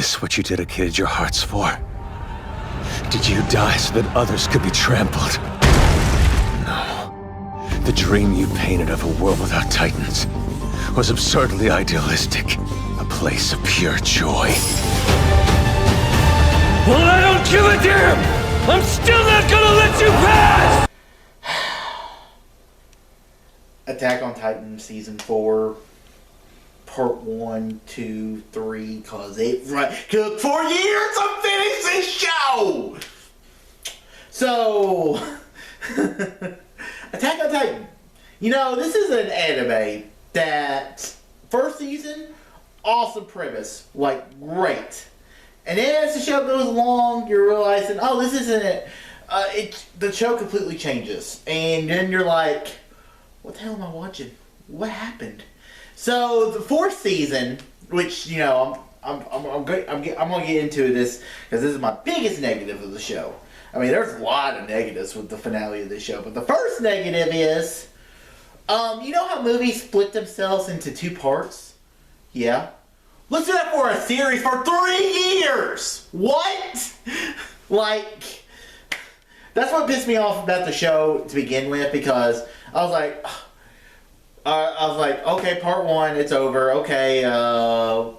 this what you dedicated your hearts for? Did you die so that others could be trampled? No. The dream you painted of a world without Titans was absurdly idealistic. A place of pure joy. Well, I don't give a damn! I'm still not gonna let you pass! Attack on Titan Season 4, Part 1, 2, 3, because it took 4 years to finish this show! So, Attack on Titan. You know, this is an anime that, first season, awesome premise, like, great. And then as the show goes along, you're realizing, oh, this isn't it. The show completely changes. And then you're like, what the hell am I watching? What happened? So the fourth season, which, you know, I'm gonna get into this because this is my biggest negative of the show. I mean, there's a lot of negatives with the finale of this show, but the first negative is, you know how movies split themselves into 2 parts? Yeah. Let's do that for a series for 3 years! What? Like, that's what pissed me off about the show to begin with, because I was like, okay, part 1, it's over. Okay,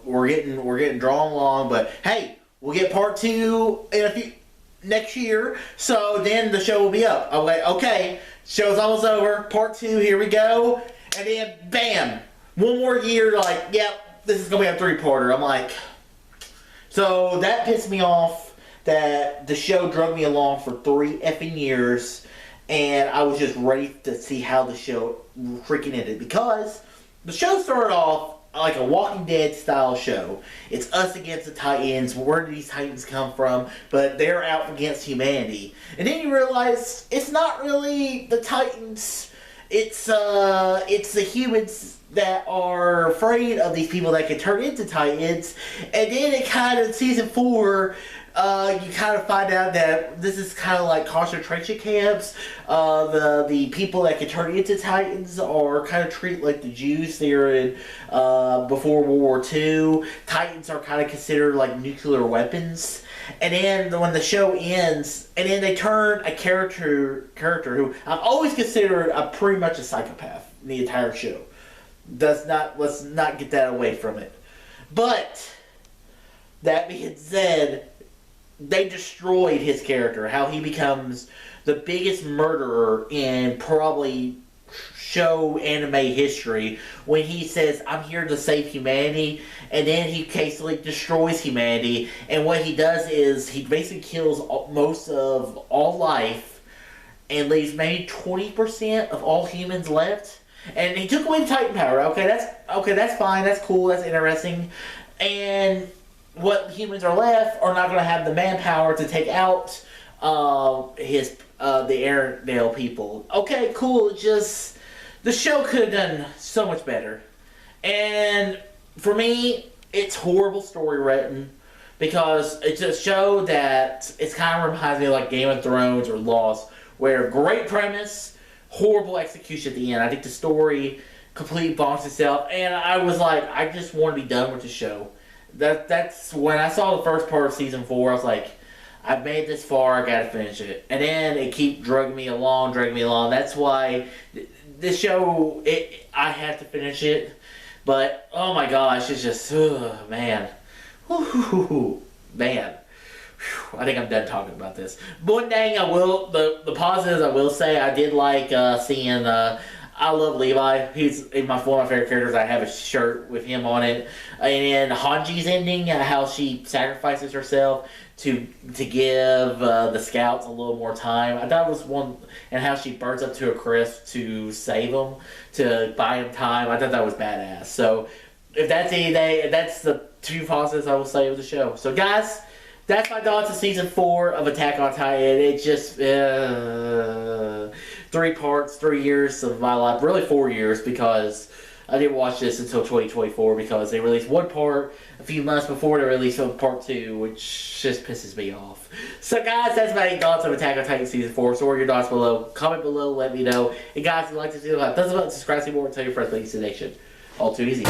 we're getting drawn along, but hey, we'll get part 2 in next year. So then the show will be up. I'm like, okay, show's almost over. Part 2, here we go, and then bam, 1 more year. Like, yep, this is gonna be a 3-parter. I'm like, so that pissed me off. That the show drug me along for 3 effing years, and I was just ready to see how the show freaking ended, because the show started off like a Walking Dead style show. It's us against the Titans. Where do these Titans come from? But they're out against humanity. And then you realize it's not really the Titans. It's the humans that are afraid of these people that can turn into Titans. And then it kind of, season 4, you kind of find out that this is kind of like concentration camps. The people that can turn into Titans are kind of treated like the Jews there in before World War II. Titans are kind of considered like nuclear weapons. And then when the show ends, and then they turn a character who I've always considered pretty much a psychopath in the entire show. Let's not get that away from it. But that being said, they destroyed his character, how he becomes the biggest murderer in probably show anime history, when he says, I'm here to save humanity, and then he basically destroys humanity. And what he does is he basically kills most of all life and leaves maybe 20% of all humans left. And he took away the Titan power. Okay, that's fine, that's cool, that's interesting. And what humans are left are not going to have the manpower to take out the Arendelle people. Okay, cool. Just the show could have done so much better. And for me, it's horrible story written, because it's a show that it kind of reminds me of like Game of Thrones or Lost, where great premise, horrible execution at the end. I think the story completely bonks itself, and I was like, I just want to be done with the show. That's when I saw the first part of season 4. I was like, I've made this far, I gotta finish it. And then it keep dragging me along. That's why this show, I had to finish it. But oh my gosh, it's just man, man. I think I'm done talking about this. One thing I will, the positives I will say, I did like seeing. I love Levi. He's one of my favorite characters. I have a shirt with him on it. And then Hanji's ending, how she sacrifices herself to give the scouts a little more time. I thought it was one, and how she burns up to a crisp to save them, to buy him time. I thought that was badass. So if that's anything, that's the 2 positives I will say of the show. So guys, that's my thoughts of season 4 of Attack on Titan. It just 3 parts, 3 years of my life, really 4 years, because I didn't watch this until 2024, because they released 1 part a few months before they released part 2, which just pisses me off. So guys, that's my thoughts on Attack on Titan season 4. So what are your thoughts below? Comment below, let me know. And guys, if you like this video, thumbs up, subscribe, see more, and tell your friends about East Nation. All too easy.